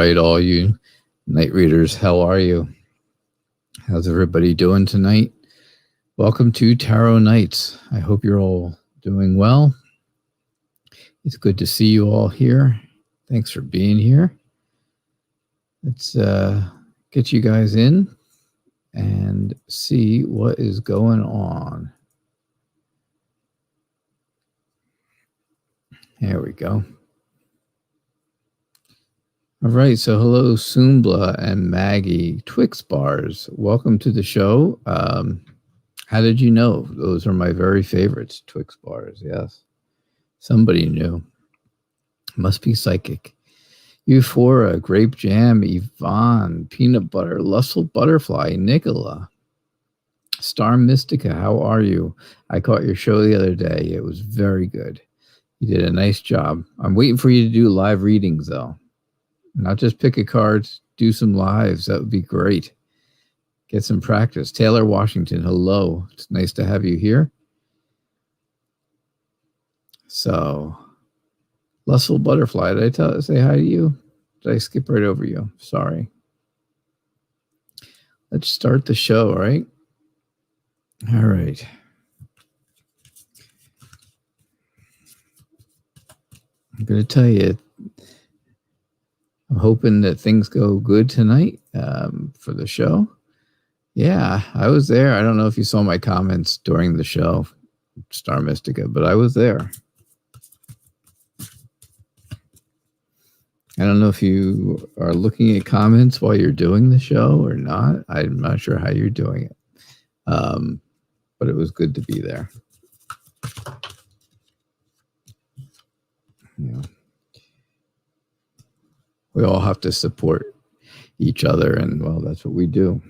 right, all you night readers, how are you? How's everybody doing tonight? Welcome to Tarot Nights. I hope you're all doing well. It's good to see you all here. Thanks for being here. Let's get you guys in and see what is going on. There we go. All right, so hello, Sumbla and Maggie, Twix bars. Welcome to the show. How did you know? Those are my very favorites, Twix bars, yes. Somebody knew. Must be psychic. Euphora, Grape Jam, Yvonne, Peanut Butter, Lustle Butterfly, Nicola, Star Mystica, how are you? I caught your show the other day. It was very good. You did a nice job. I'm waiting for you to do live readings, though. Not just pick a card, do some lives. That would be great. Get some practice. Taylor Washington, hello. It's nice to have you here. So, Lustle Butterfly, did I say hi to you? Did I skip right over you? Sorry. Let's start the show, right? All right. I'm going to tell you, I'm hoping that things go good tonight for the show. Yeah, I was there. I don't know if you saw my comments during the show, Star Mystica, but I was there. I don't know if you are looking at comments while you're doing the show or not. I'm not sure how you're doing it. But it was good to be there. Yeah. We all have to support each other, and, well, that's what we do.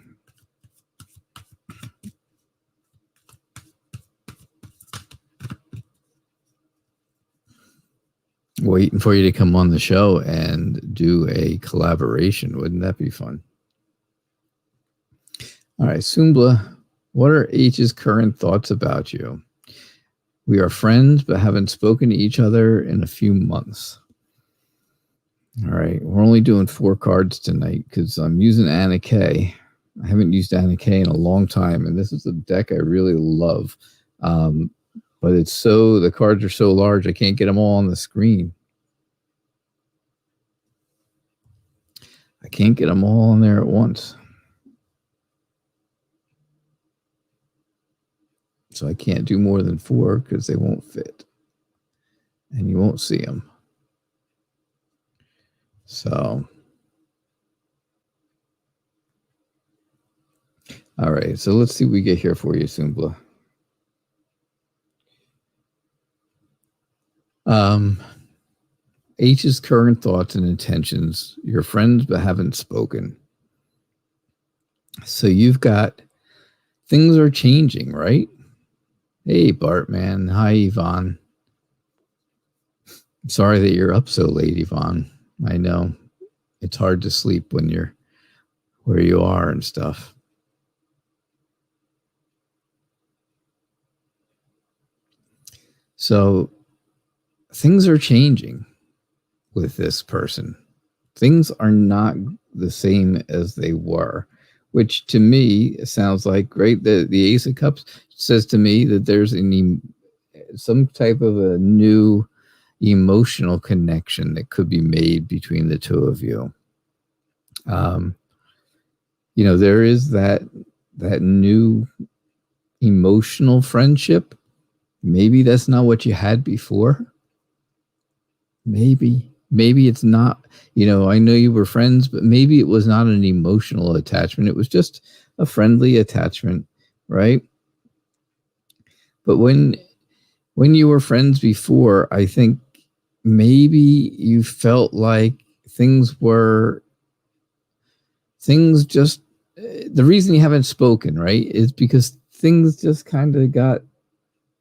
Waiting for you to come on the show and do a collaboration. Wouldn't that be fun? All right, Sumbla, what are H's current thoughts about you? We are friends, but haven't spoken to each other in a few months. All right, we're only doing 4 cards tonight because I'm using Anna.K. I haven't used Anna.K in a long time, and this is a deck I really love. But the cards are so large, I can't get them all on the screen. I can't get them all on there at once. So I can't do more than 4 because they won't fit. And you won't see them. So, all right. So let's see what we get here for you, Sumbla. H's current thoughts and intentions. You're friends but haven't spoken. So you've got things are changing, right? Hey, Bart, man. Hi, Yvonne. I'm sorry that you're up so late, Yvonne. I know it's hard to sleep when you're where you are and stuff. So things are changing with this person. Things are not the same as they were, which to me sounds like great. The Ace of Cups says to me that there's some type of a new emotional connection that could be made between the two of you. There is that new emotional friendship. Maybe that's not what you had before. Maybe it's not, I know you were friends, but maybe it was not an emotional attachment. It was just a friendly attachment, right? But when you were friends before, I think maybe you felt like the reason you haven't spoken, right, is because things just kind of got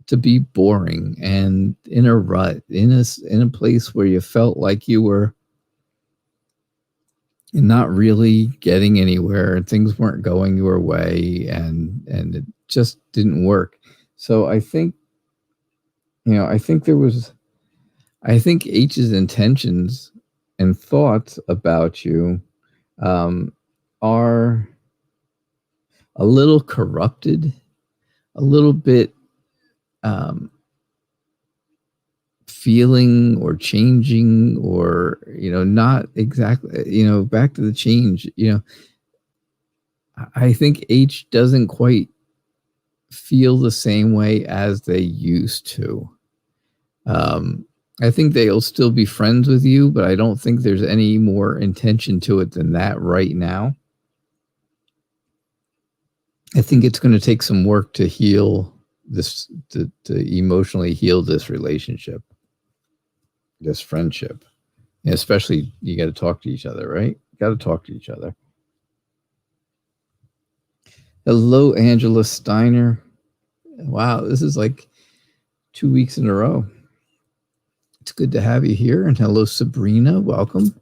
to be boring and in a rut, in a place where you felt like you were not really getting anywhere and things weren't going your way and it just didn't work. So I think H's intentions and thoughts about you are a little corrupted, a little bit feeling or changing, or, not exactly, back to the change. I think H doesn't quite feel the same way as they used to. I think they'll still be friends with you, but I don't think there's any more intention to it than that right now. I think it's going to take some work to heal this, to emotionally heal this relationship, this friendship. And especially, you got to talk to each other, right? Got to talk to each other. Hello, Angela Steiner. Wow, this is like 2 weeks in a row. It's good to have you here. And hello, Sabrina. Welcome.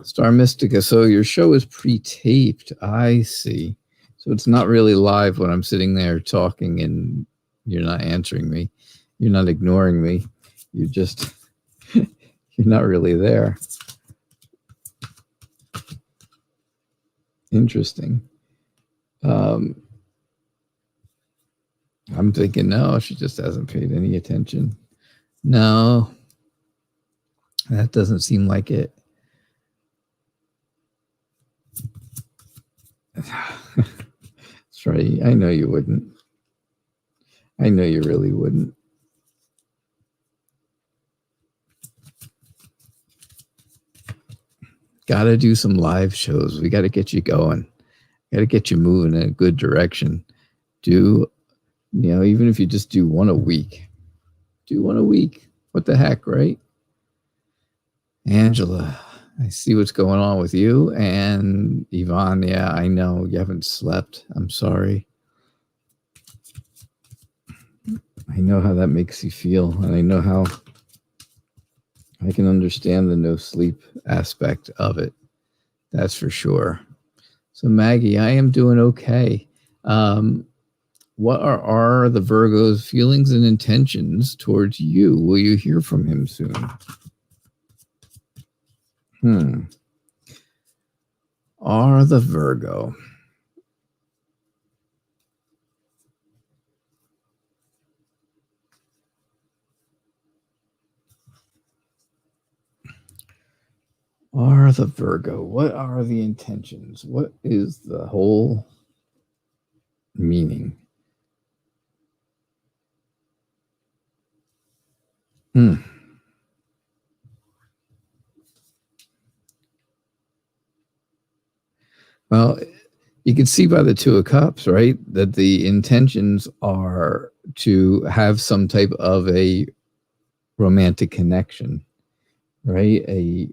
Star Mystica. So your show is pre-taped. I see. So it's not really live when I'm sitting there talking and you're not answering me. You're not ignoring me. You're just, you're not really there. Interesting. I'm thinking, no, she just hasn't paid any attention. No, that doesn't seem like it. That's right. I know you wouldn't. I know you really wouldn't. Got to do some live shows. We got to get you going. Got to get you moving in a good direction. Even if you just do one a week. Do one a week. What the heck, right? Angela, I see what's going on with you. And Yvonne, yeah, I know you haven't slept. I'm sorry. I know how that makes you feel. And I know how I can understand the no sleep aspect of it. That's for sure. So Maggie, I am doing okay. What are the Virgo's feelings and intentions towards you? Will you hear from him soon? Are the Virgo. Are the Virgo. What are the intentions? What is the whole meaning? Well, you can see by the Two of Cups, right, that the intentions are to have some type of a romantic connection, right?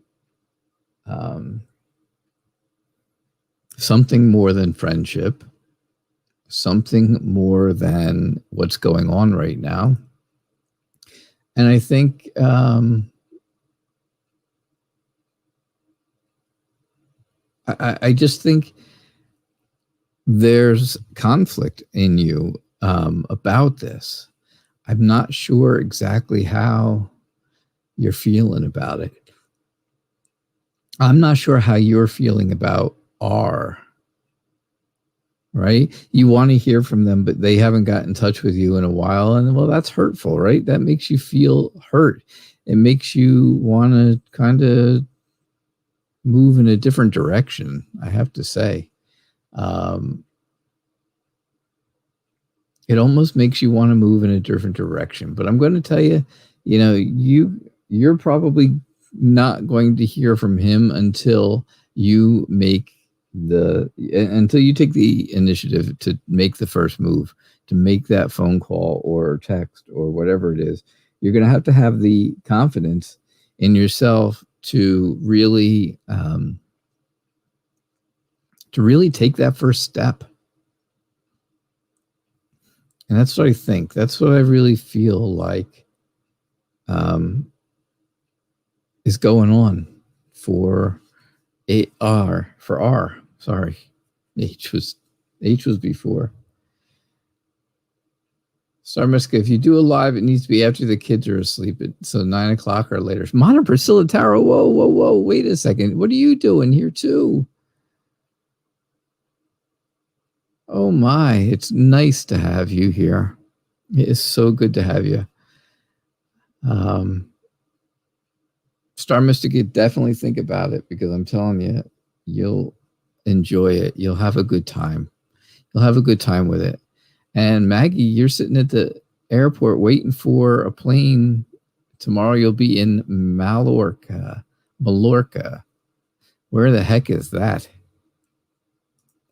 Something more than friendship, something more than what's going on right now. And I think I just think there's conflict in you about this. I'm not sure exactly how you're feeling about it. I'm not sure how you're feeling about R, right? You want to hear from them, but they haven't got in touch with you in a while. And well, that's hurtful, right? That makes you feel hurt. It makes you want to kind of move in a different direction, I have to say. It almost makes you want to move in a different direction. But I'm going to tell you, you're probably not going to hear from him until you until you take the initiative to make the first move, to make that phone call or text or whatever it is. You're going to have the confidence in yourself to really take that first step. And that's what I think. That's what I really feel like is going on for R. Sorry. H was before. Star Mystica, if you do a live, it needs to be after the kids are asleep. So 9 o'clock or later. Modern Priscilla Tarot. Whoa, whoa, whoa. Wait a second. What are you doing here too? Oh my, it's nice to have you here. It is so good to have you. Star Mystica, definitely think about it, because I'm telling you, you'll enjoy it. You'll have a good time. You'll have a good time with it. And Maggie, you're sitting at the airport waiting for a plane. Tomorrow you'll be in Mallorca. Where the heck is that?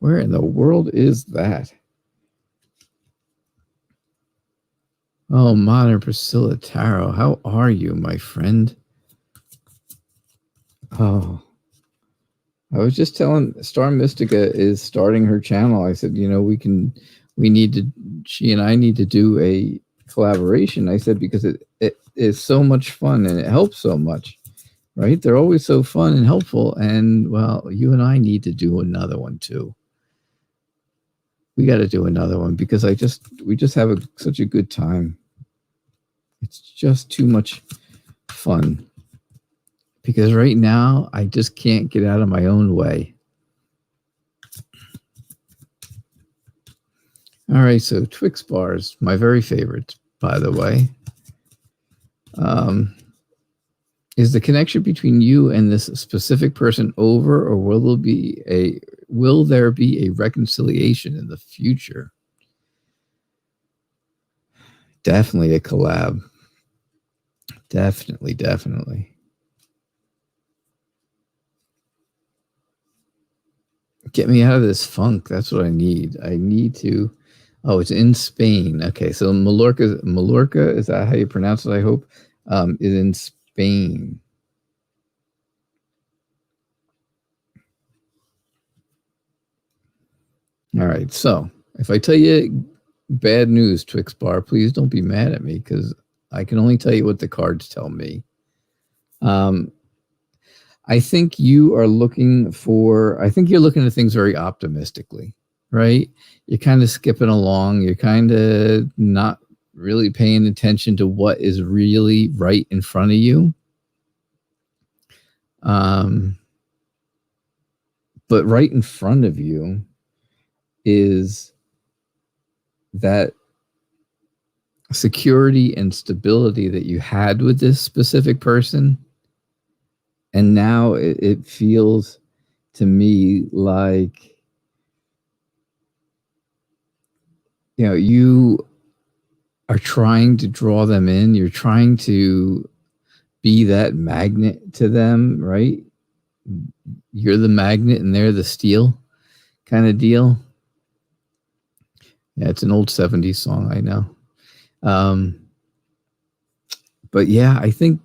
Where in the world is that? Oh, Modern Priscilla Tarot, how are you, my friend? Oh, I was just telling Star Mystica is starting her channel. I said, she and I need to do a collaboration. I said, because it is so much fun and it helps so much, right? They're always so fun and helpful. And well, you and I need to do another one too. We got to do another one, because we just have such a good time. It's just too much fun. Because right now, I just can't get out of my own way. All right, so Twix bars, my very favorite, by the way. Is the connection between you and this specific person over, or will there be a reconciliation in the future? Definitely a collab. Definitely. Get me out of this funk. That's what I need. I need to. Oh, it's in Spain. Okay, so Mallorca, is that how you pronounce it? I hope is in Spain. All right. So if I tell you bad news, Twix Bar, please don't be mad at me, because I can only tell you what the cards tell me. I think you're looking at things very optimistically, right? You're kind of skipping along. You're kind of not really paying attention to what is really right in front of you. But right in front of you is that security and stability that you had with this specific person. And now it feels to me like, you are trying to draw them in. You're trying to be that magnet to them, right? You're the magnet and they're the steel kind of deal. Yeah, it's an old 70s song, I know. But yeah, I think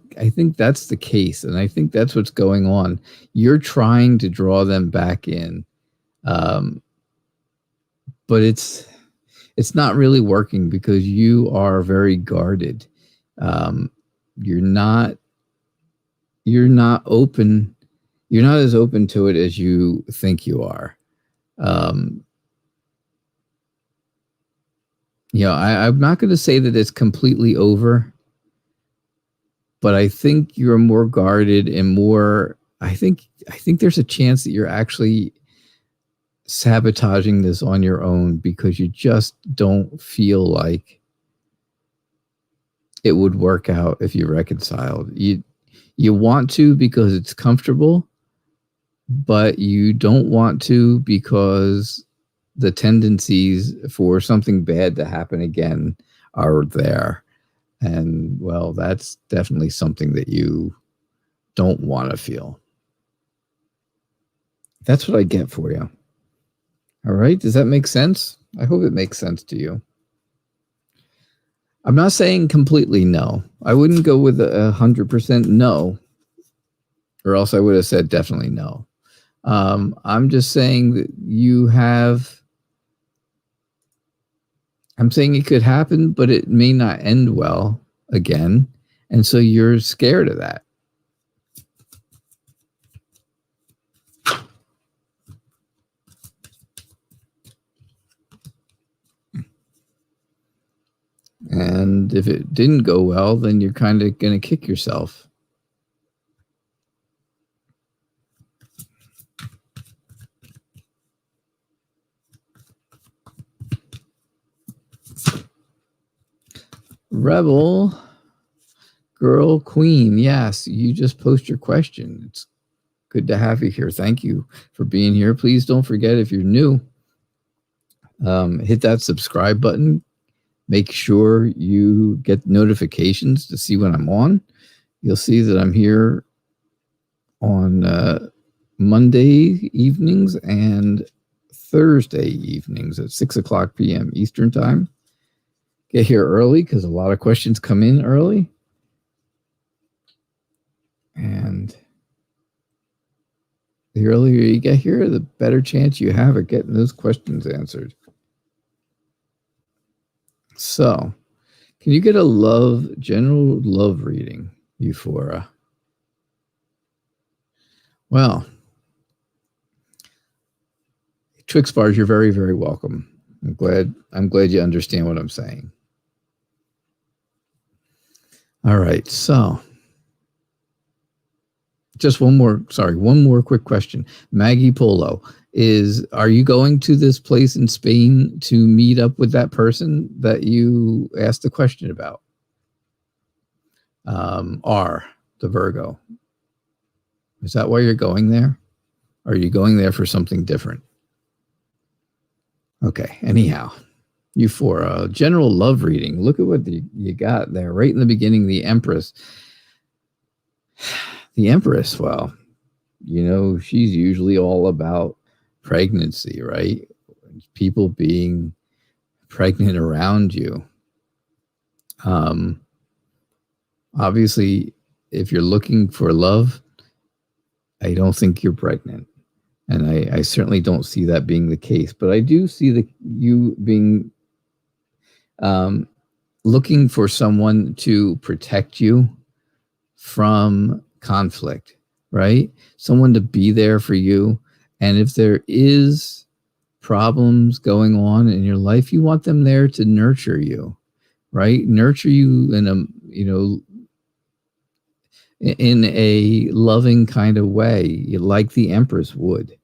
that's the case, and I think that's what's going on. You're trying to draw them back in, but it's not really working, because you are very guarded. You're not open. You're not as open to it as you think you are. I'm not going to say that it's completely over, but I think you're more guarded and more. I think there's a chance that you're actually sabotaging this on your own, because you just don't feel like it would work out if you reconciled. You want to because it's comfortable, but you don't want to because the tendencies for something bad to happen again are there. And well, that's definitely something that you don't want to feel. That's what I get for you. All right. Does that make sense? I hope it makes sense to you. I'm not saying completely no. I wouldn't go with 100% no, or else I would have said definitely no. I'm just saying that I'm saying it could happen, but it may not end well again. And so you're scared of that. And if it didn't go well, then you're kind of going to kick yourself. Rebel Girl Queen, yes, you just post your question. It's good to have you here. Thank you for being here. Please don't forget, if you're new, hit that subscribe button. Make sure you get notifications to see when I'm on. You'll see that I'm here on Monday evenings and Thursday evenings at 6 o'clock p.m. Eastern Time. Get here early because a lot of questions come in early. And the earlier you get here, the better chance you have at getting those questions answered. So, can you get a general love reading, Euphora? Well, Twix bars, you're very, very welcome. I'm glad you understand what I'm saying. All right, so just one more quick question. Maggie Polo, are you going to this place in Spain to meet up with that person that you asked the question about? The Virgo. Is that why you're going there? Or are you going there for something different? Okay, anyhow, you for a general love reading. Look at what you got there right in the beginning, the Empress. The Empress, well, she's usually all about pregnancy, right? People being pregnant around you. Obviously, if you're looking for love, I don't think you're pregnant. And I certainly don't see that being the case. But I do see you being looking for someone to protect you from conflict, right? Someone to be there for you. And if there is problems going on in your life, you want them there to nurture you, right? Nurture you in a loving kind of way, like the Empress would,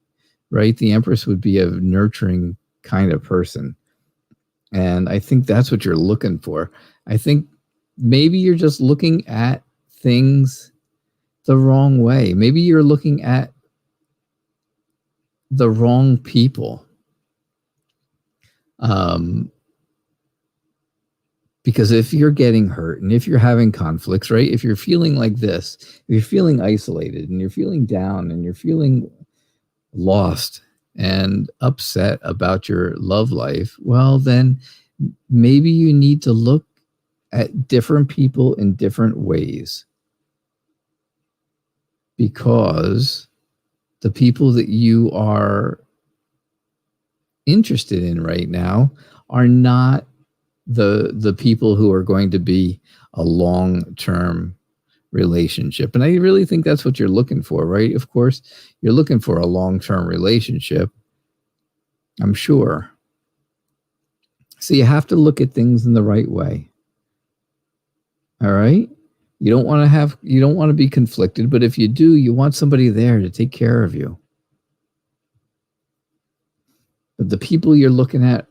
right? The Empress would be a nurturing kind of person. And I think that's what you're looking for. I think maybe you're just looking at things the wrong way. Maybe you're looking at the wrong people. Because if you're getting hurt and if you're having conflicts, right? If you're feeling like this, if you're feeling isolated and you're feeling down and you're feeling lost and upset about your love life, well, then maybe you need to look at different people in different ways. Because the people that you are interested in right now are not the people who are going to be a long-term relationship. And I really think that's what you're looking for, right? Of course, you're looking for a long-term relationship, I'm sure. So you have to look at things in the right way. All right? You don't want to be conflicted, but if you do, you want somebody there to take care of you. But the people you're looking at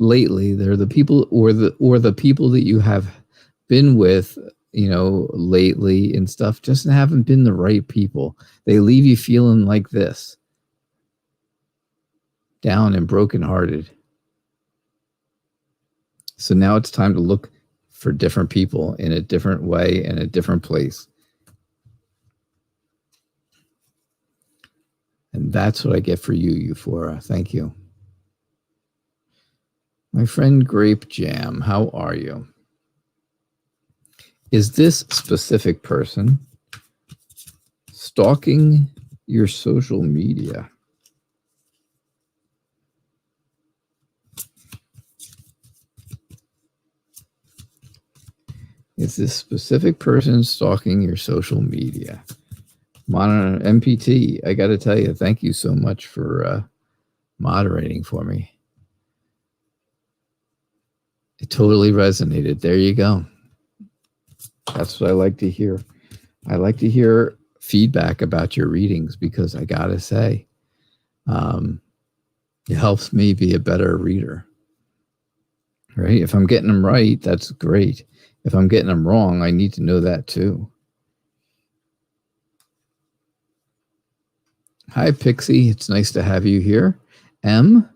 lately, they're the people or the people that you have been with, lately and stuff, just haven't been the right people. They leave you feeling like this, down and brokenhearted. So now it's time to look for different people in a different way, in a different place. And that's what I get for you, Euphora. Thank you. My friend Grape Jam, how are you? Is this specific person stalking your social media? Is this specific person stalking your social media? Monitor MPT, I got to tell you, thank you so much for moderating for me. It totally resonated. There you go. That's what I like to hear. I like to hear feedback about your readings because I gotta say, it helps me be a better reader. Right? If I'm getting them right, that's great. If I'm getting them wrong, I need to know that too. Hi, Pixie. It's nice to have you here. M,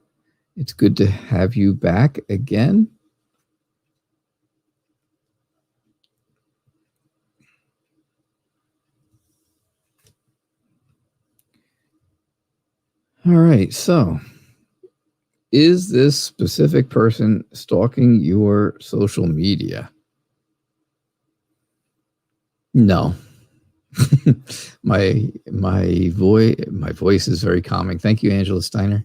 it's good to have you back again. All right, so is this specific person stalking your social media? No. my voice is very calming. Thank you, Angela Steiner.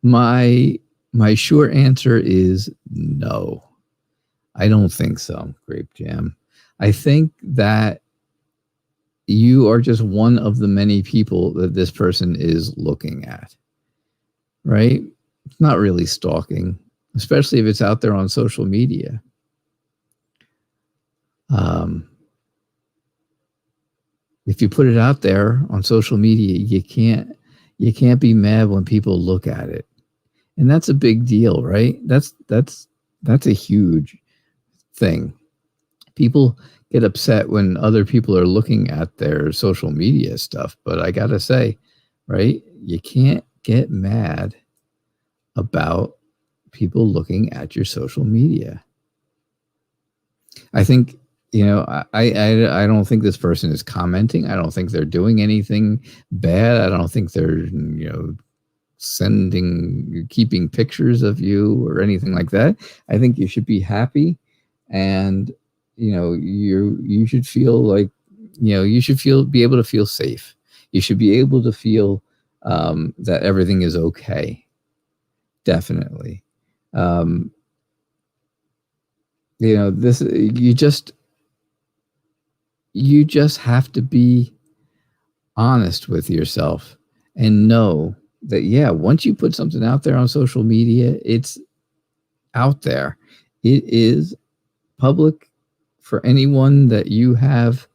My short answer is no. I don't think so, Grape Jam. I think that you are just one of the many people that this person is looking at, right? It's not really stalking, especially if it's out there on social media. If you put it out there on social media, you can't be mad when people look at it. And that's a big deal, right? That's a huge thing. People get upset when other people are looking at their social media stuff, but I got to say, right? You can't get mad about people looking at your social media. I think, I don't think this person is commenting. I don't think they're doing anything bad. I don't think they're, keeping pictures of you or anything like that. I think you should be happy, and you should feel like, you should be able to feel safe. You should be able to feel that everything is okay. Definitely. This, you just have to be honest with yourself and know that, once you put something out there on social media, it's out there. It is public for anyone that you have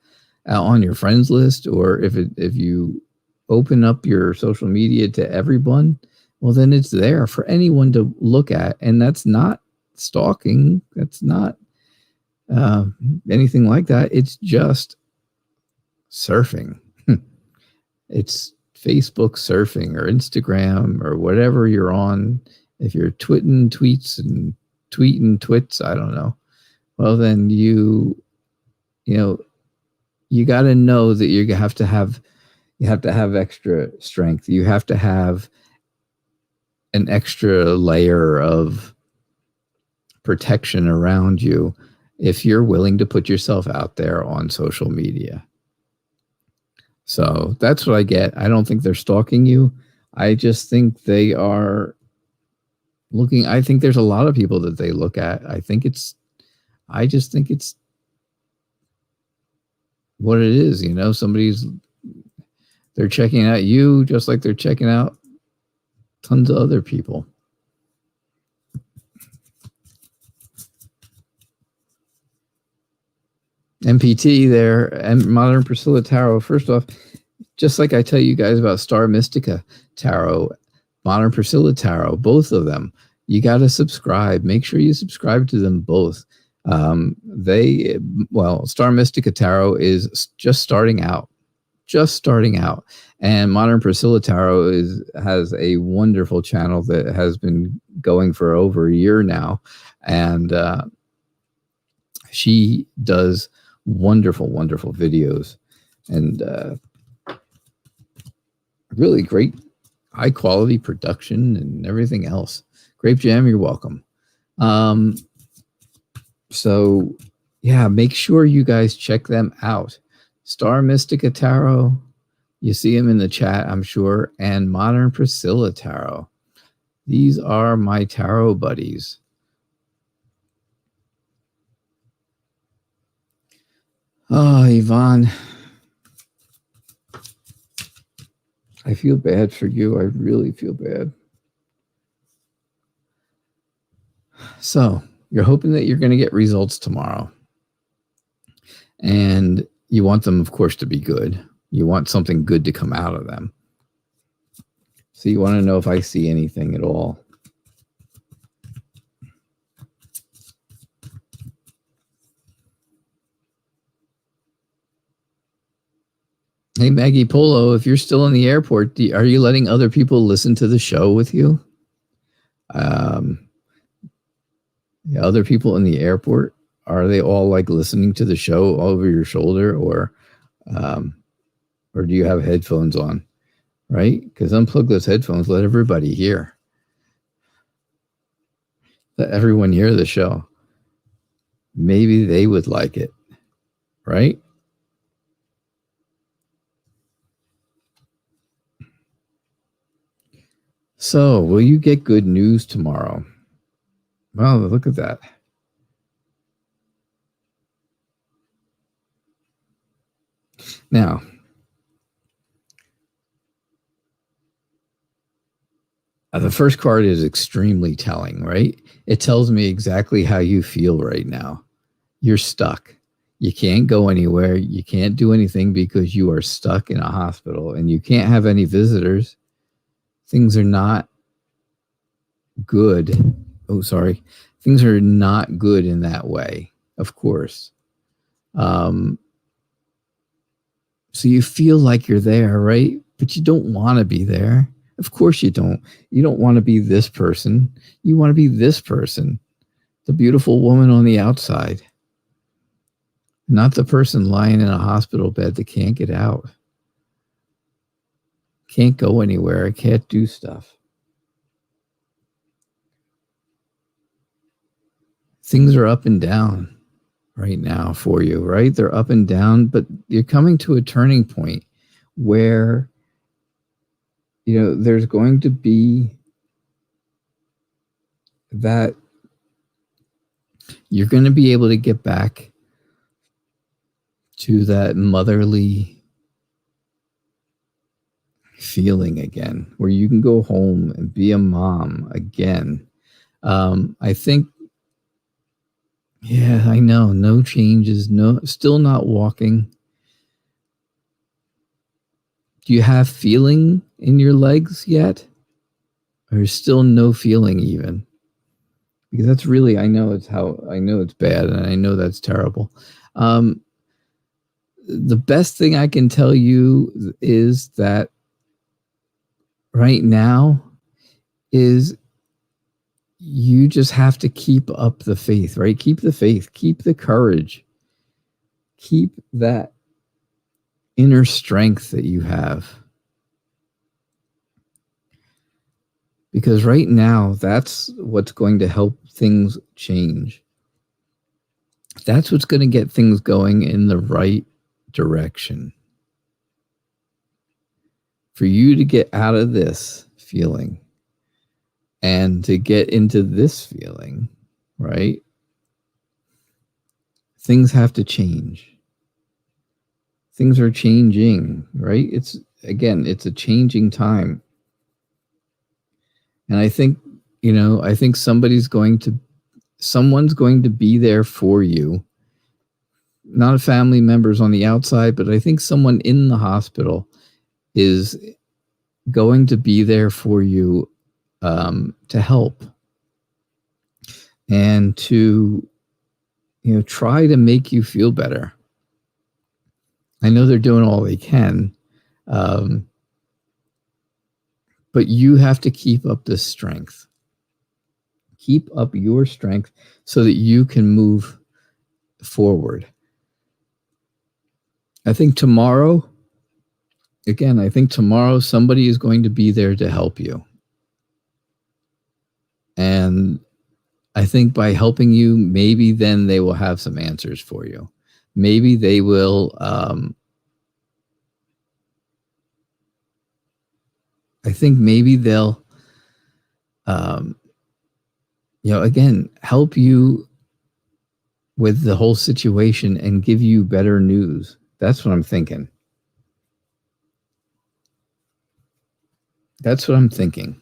on your friends list, or if you open up your social media to everyone, well, then it's there for anyone to look at. And that's not stalking. That's not anything like that. It's just surfing. It's Facebook surfing or Instagram or whatever you're on. If you're tweeting tweets and tweeting twits, I don't know. Well, then you got to know that you have to have extra strength. You have to have an extra layer of protection around you if you're willing to put yourself out there on social media. So that's what I get. I don't think they're stalking you. I just think they are looking. I think there's a lot of people that they look at. I just think it's what it is. They're checking out you just like they're checking out tons of other people. MPT there, and Modern Priscilla Tarot. First off, just like I tell you guys about Star Mystica Tarot, Modern Priscilla Tarot, both of them, you got to subscribe. Make sure you subscribe to them both. Star Mystica Tarot is just starting out, and Modern Priscilla Tarot has a wonderful channel that has been going for over a year now, and she does wonderful videos and really great high quality production and everything else. Grape Jam, you're welcome. So make sure you guys check them out. Star Mystica Tarot, you see them in the chat, I'm sure, and Modern Priscilla Tarot. These are my tarot buddies. Oh, Yvonne, I feel bad for you. I really feel bad. So you're hoping that you're going to get results tomorrow. And you want them, of course, to be good. You want something good to come out of them. So you want to know if I see anything at all. Hey, Maggie Polo, if you're still in the airport, are you letting other people listen to the show with you? Other people in the airport, are they all like listening to the show over your shoulder, or do you have headphones on? Right? Because unplug those headphones, let everybody hear. Let everyone hear the show. Maybe they would like it, right? So, will you get good news tomorrow? Well, look at that. Now, the first card is extremely telling, right? It tells me exactly how you feel right now. You're stuck. You can't go anywhere. You can't do anything because you are stuck in a hospital and you can't have any visitors. Things are not good. Oh, sorry. Things are not good in that way, of course. So you feel like you're there, right? But you don't want to be there. Of course you don't. You don't want to be this person. You want to be this person, the beautiful woman on the outside, not the person lying in a hospital bed that can't get out, can't go anywhere, can't do stuff. Things are up and down right now for you, right? They're up and down, but you're coming to a turning point where, there's going to be that you're going to be able to get back to that motherly feeling again, where you can go home and be a mom again. I think, yeah, I know, no changes, still not walking. Do you have feeling in your legs yet? Or still no feeling even? Because that's really, I know it's bad and I know that's terrible. The best thing I can tell you is that right now is you just have to keep up the faith, right? Keep the faith, keep the courage, keep that inner strength that you have. Because right now, that's what's going to help things change. That's what's going to get things going in the right direction. For you to get out of this feeling and to get into this feeling, right? Things have to change. Things are changing, right? It's a changing time. And I think, someone's going to be there for you. Not family members on the outside, but I think someone in the hospital is going to be there for you to help and to, try to make you feel better. I know they're doing all they can, but you have to keep up this strength. Keep up your strength so that you can move forward. I think tomorrow somebody is going to be there to help you. And I think by helping you, maybe then they will have some answers for you. Maybe they will, I think maybe they'll, again, help you with the whole situation and give you better news. That's what I'm thinking. That's what I'm thinking.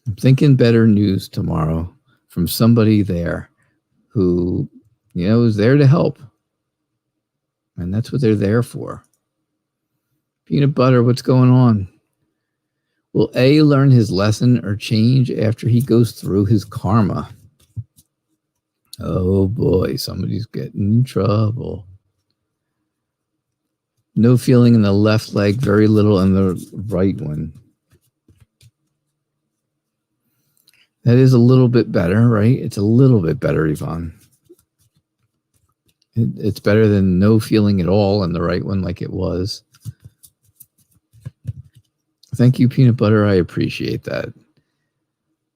I'm thinking better news tomorrow from somebody there who, is there to help. And that's what they're there for. Peanut butter, what's going on? Will A learn his lesson or change after he goes through his karma? Oh boy, somebody's getting in trouble. No feeling in the left leg, very little in the right one. That is a little bit better, right? It's a little bit better, Yvonne. It's better than no feeling at all in the right one like it was. Thank you, Peanut Butter. I appreciate that.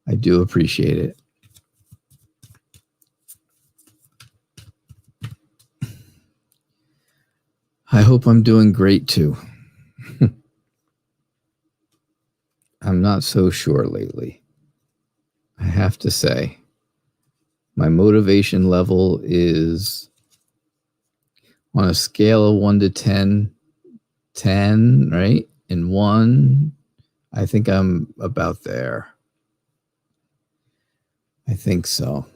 I do appreciate it. I hope I'm doing great too. I'm not so sure lately. I have to say, my motivation level is on a scale of 1 to 10, 10, right? And 1, I think I'm about there. I think so.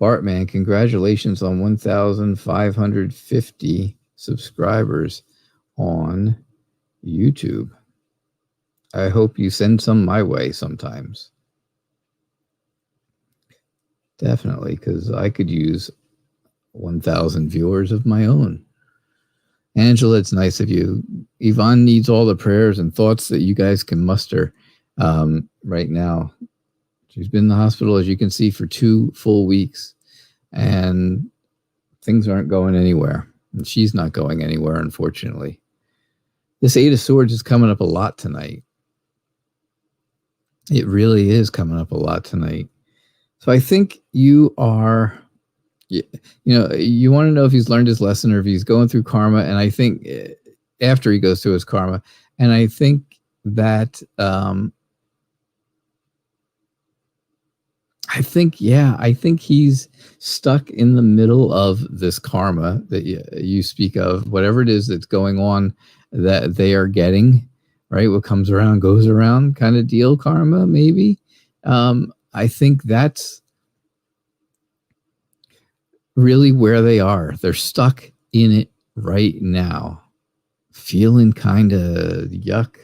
Bartman, congratulations on 1,550 subscribers on YouTube. I hope you send some my way sometimes. Definitely, because I could use 1,000 viewers of my own. Angela, it's nice of you. Yvonne needs all the prayers and thoughts that you guys can muster right now. She's been in the hospital, as you can see, for 2 full weeks, and things aren't going anywhere. And she's not going anywhere, unfortunately. This 8 of Swords is coming up a lot tonight. It really is coming up a lot tonight. So I think you are, you want to know if he's learned his lesson or if he's going through karma. And I think after he goes through his karma, and I think that, I think he's stuck in the middle of this karma that you speak of, whatever it is that's going on that they are getting, right? What comes around goes around kind of deal, karma, maybe. I think that's really where they are. They're stuck in it right now, feeling kind of yuck,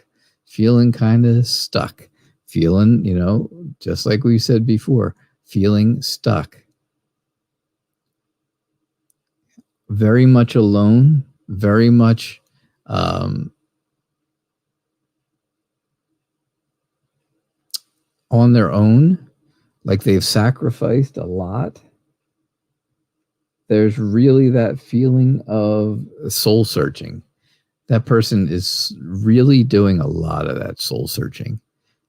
feeling kind of stuck, feeling, just like we said before, feeling stuck. Very much alone, very much on their own, like they've sacrificed a lot. There's really that feeling of soul searching. That person is really doing a lot of that soul searching.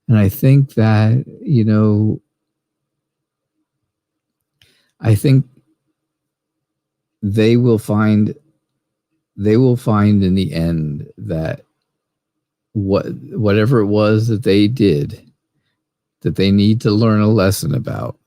And I think that, I think they will find in the end that whatever it was that they did, that they need to learn a lesson about,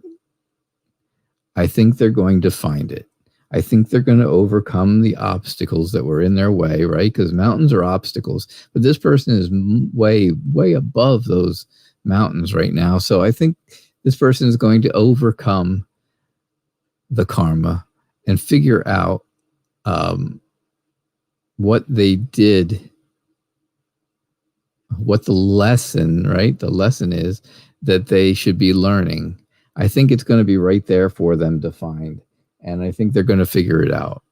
I think they're going to find it. I think they're going to overcome the obstacles that were in their way, right? Because mountains are obstacles, but this person is way, way above those mountains right now. So I think this person is going to overcome the karma and figure out what they did, what the lesson, right? The lesson is that they should be learning. I think it's going to be right there for them to find. And I think they're going to figure it out.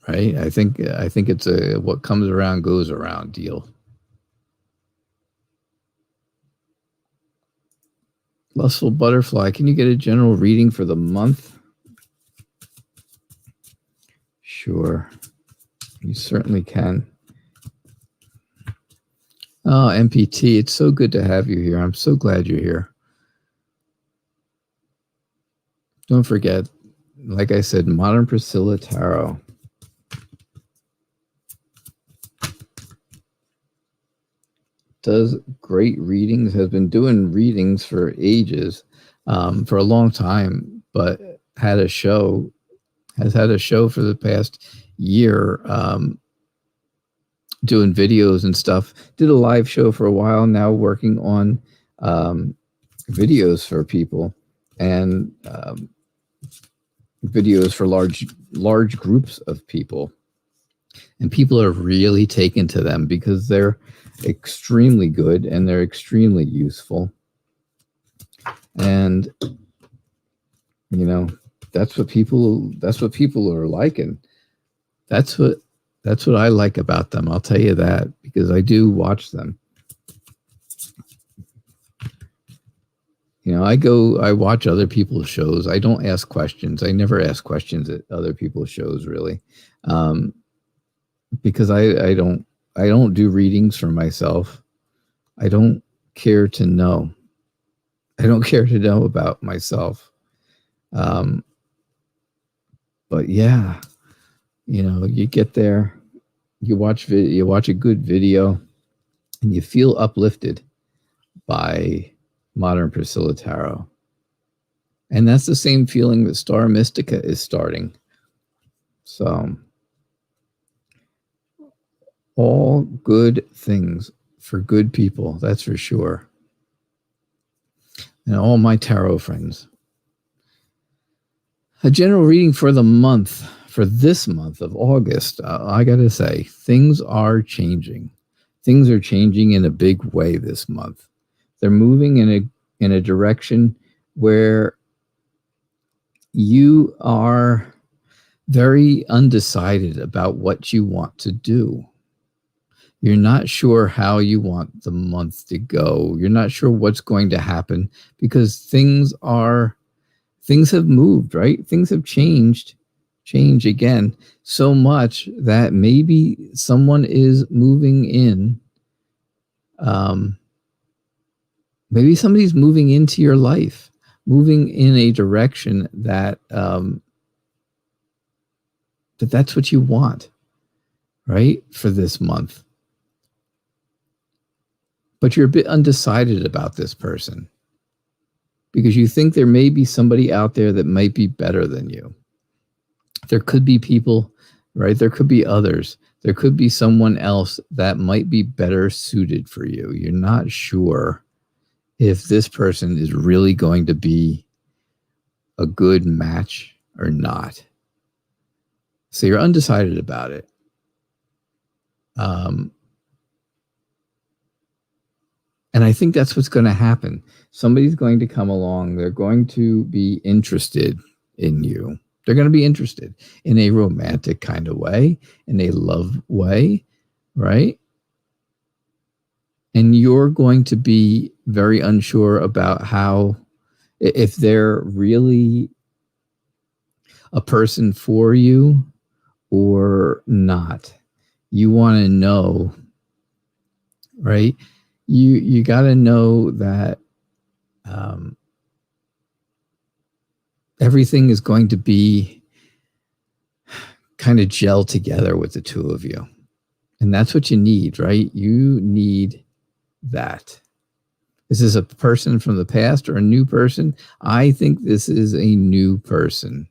Right? I think it's a what comes around goes around deal. Lustful Butterfly, can you get a general reading for the month? Sure. You certainly can. Oh, MPT, it's so good to have you here. I'm so glad you're here. Don't forget, like I said, Modern Priscilla Tarot. Does great readings, has been doing readings for ages, for a long time, but had a show has had a show for the past year, doing videos and stuff. Did a live show for a while, now working on videos for people, and videos for large groups of people. And people are really taken to them because they're extremely good and they're extremely useful. And you know, that's what people are liking. That's what I like about them. I'll tell you that, because I do watch them. You know, I watch other people's shows. I don't ask questions. I never ask questions at other people's shows, really. Because I don't do readings for myself. I don't care to know. I don't care to know about myself. But yeah, you know, you get there, you watch a good video, and you feel uplifted by Modern Priscilla Tarot. And that's the same feeling that Star Mystica is starting. So, all good things for good people, that's for sure. And all my tarot friends. A general reading for the month, for this month of August. I got to say, things are changing. Things are changing in a big way this month. They're moving in a direction where you are very undecided about what you want to do. You're not sure how you want the month to go. You're not sure what's going to happen, because things have moved, right? Things have change again so much that maybe someone is moving in. Maybe somebody's moving into your life, moving in a direction that that's what you want, right? For this month. But you're a bit undecided about this person, because you think there may be somebody out there that might be better than you. There could be people, right? There could be others. There could be someone else that might be better suited for you. You're not sure if this person is really going to be a good match or not. So you're undecided about it. And I think that's what's going to happen. Somebody's going to come along. They're going to be interested in you. They're going to be interested in a romantic kind of way, in a love way, right? And you're going to be very unsure about if they're really a person for you or not. You want to know, right? You got to know that everything is going to be kind of gel together with the two of you. And that's what you need, right? You need that. Is this a person from the past or a new person? I think this is a new person.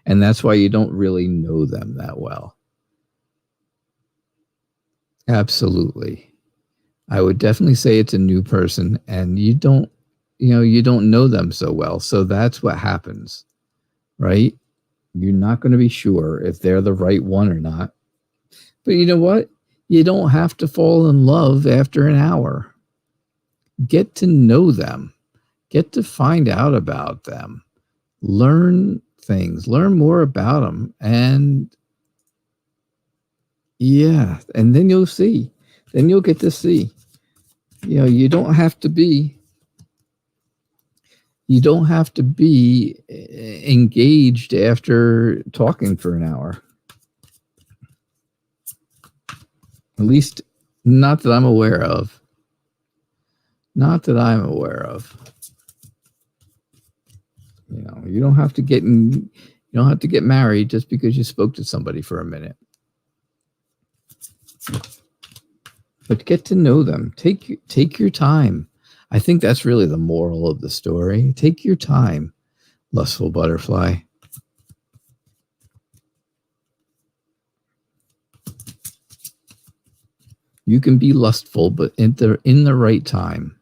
And that's why you don't really know them that well. Absolutely. I would definitely say it's a new person, and you don't know them so well. So that's what happens, right? You're not going to be sure if they're the right one or not. But you know what? You don't have to fall in love after an hour. Get to know them. Get to find out about them. Learn things. Learn more about them. And yeah, and then you'll see. Then you'll get to see. You know, you don't have to be engaged after talking for an hour. At least not that I'm aware of. Not that I'm aware of. You know, you don't have to get married just because you spoke to somebody for a minute. But get to know them. Take your time. I think that's really the moral of the story. Take your time, lustful butterfly. You can be lustful, but in the right time.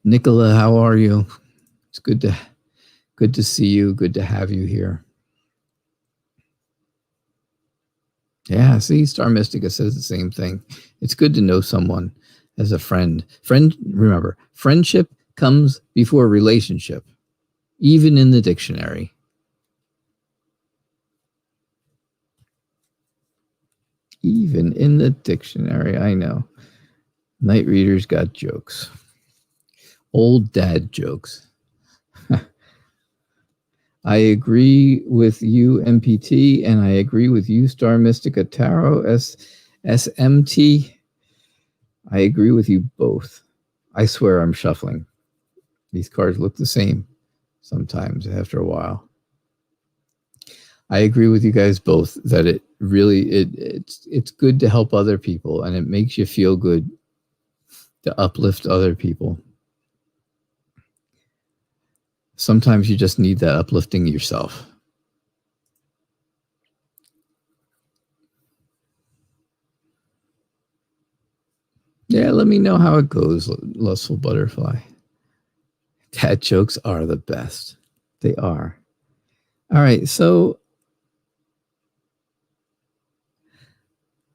Nicola, how are you? It's good to see you. Good to have you here. Yeah, see, Star Mystica says the same thing. It's good to know someone as a friend. Remember, friendship comes before relationship, even in the dictionary. Even in the dictionary, I know. Night Readers got jokes. Old dad jokes. I agree with you, MPT, and I agree with you, Star Mystica Tarot, SMT. I agree with you both. I swear I'm shuffling. These cards look the same sometimes after a while. I agree with you guys both that it really it's good to help other people, and it makes you feel good to uplift other people. Sometimes you just need that uplifting yourself. Yeah, let me know how it goes, Lustful Butterfly. Dad jokes are the best. They are. All right, so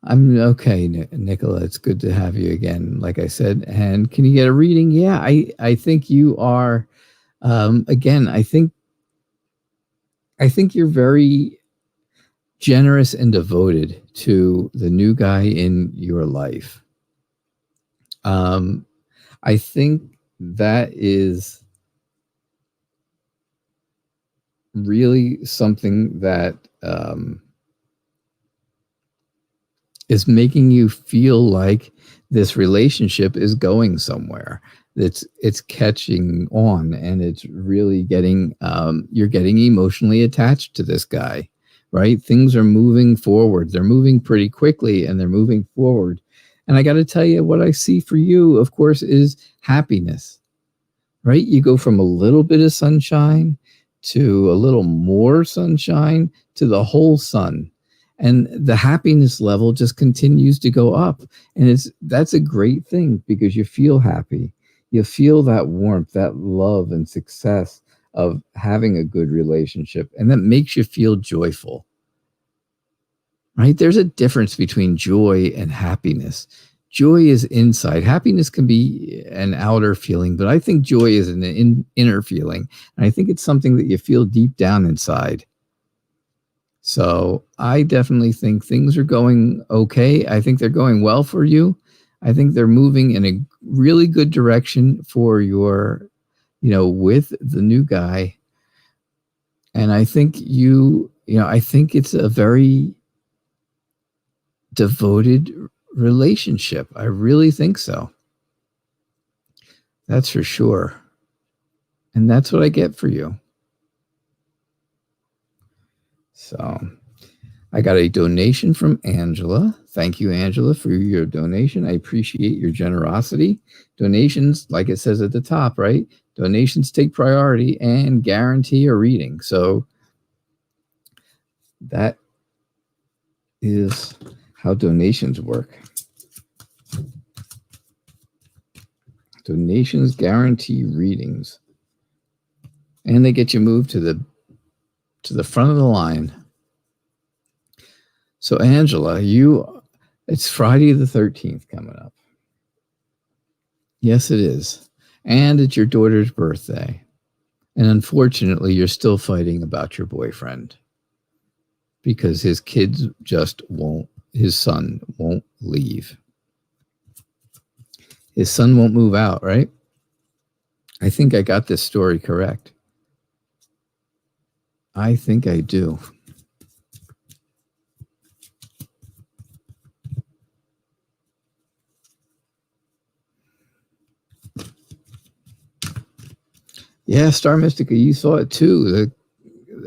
I'm okay, Nicola. It's good to have you again, like I said. And can you get a reading? Yeah, I think you are. Again, I think you're very generous and devoted to the new guy in your life. I think that is really something that is making you feel like this relationship is going somewhere. It's catching on, and it's really getting you're getting emotionally attached to this guy, right? Things are moving forward. They're moving pretty quickly, and they're moving forward. And I got to tell you, what I see for you, of course, is happiness, right? You go from a little bit of sunshine to a little more sunshine to the whole sun. And the happiness level just continues to go up. And that's a great thing, because you feel happy. You feel that warmth, that love and success of having a good relationship. And that makes you feel joyful, right? There's a difference between joy and happiness. Joy is inside. Happiness can be an outer feeling, but I think joy is an inner feeling. And I think it's something that you feel deep down inside. So I definitely think things are going okay. I think they're going well for you. I think they're moving in a really good direction for your, with the new guy. And I think I think it's a very devoted relationship. I really think so. That's for sure. And that's what I get for you. So I got a donation from Angela. Thank you, Angela, for your donation. I appreciate your generosity. Donations, like it says at the top, right? Donations take priority and guarantee a reading. So that is how donations work. Donations guarantee readings. And they get you moved to the front of the line. So Angela, it's Friday the 13th coming up. Yes, it is. And it's your daughter's birthday. And unfortunately, you're still fighting about your boyfriend, because his son won't leave. His son won't move out, right? I think I got this story correct. I think I do. Yeah, Star Mystica, you saw it too.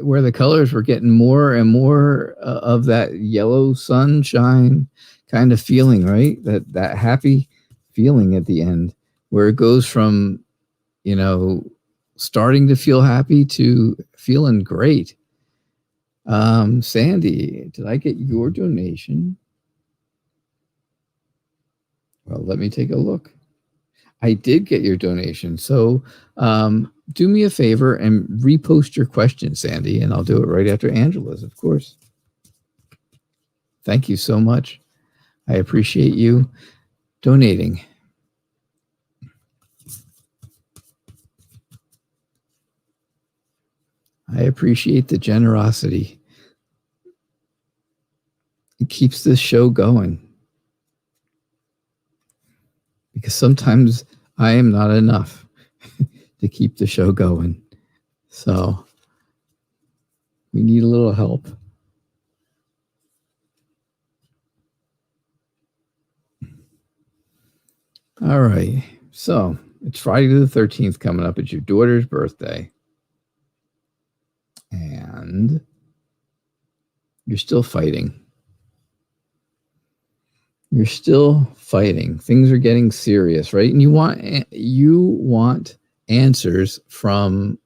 Where the colors were getting more and more of that yellow sunshine kind of feeling, right? That happy feeling at the end, where it goes from, starting to feel happy to feeling great. Sandy, did I get your donation? Well, let me take a look. I did get your donation. So do me a favor and repost your question, Sandy, and I'll do it right after Angela's, of course. Thank you so much. I appreciate you donating. I appreciate the generosity. It keeps this show going. Because sometimes I am not enough to keep the show going. So we need a little help. All right. So it's Friday the 13th coming up. It's your daughter's birthday. And you're still fighting. You're still fighting. Things are getting serious, right? And you want answers from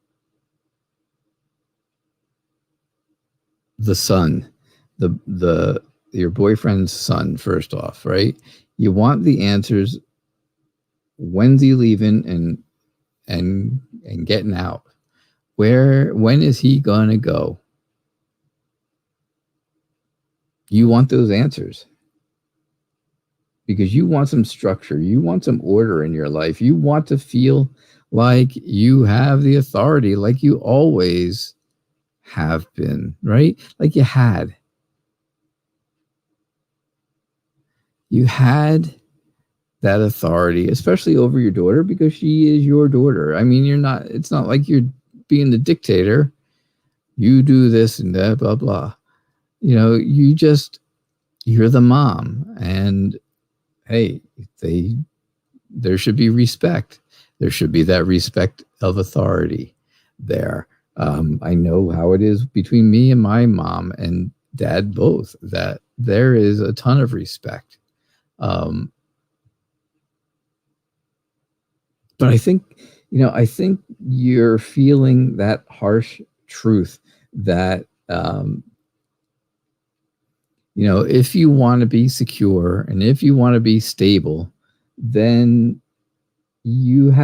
the son, your boyfriend's son, first off, right? You want the answers. When's he leaving and getting out? When is he gonna go? You want those answers. Because you want some structure. You want some order in your life. You want to feel like you have the authority, like you always have been, right? Like you had. You had that authority, especially over your daughter, because she is your daughter. I mean, it's not like you're being the dictator. You do this and that, blah, blah. You're the mom. And hey, there should be respect. There should be that respect of authority there. I know how it is between me and my mom and dad both, that there is a ton of respect. But I think you're feeling that harsh truth that, if you want to be secure and if you want to be stable, then you're going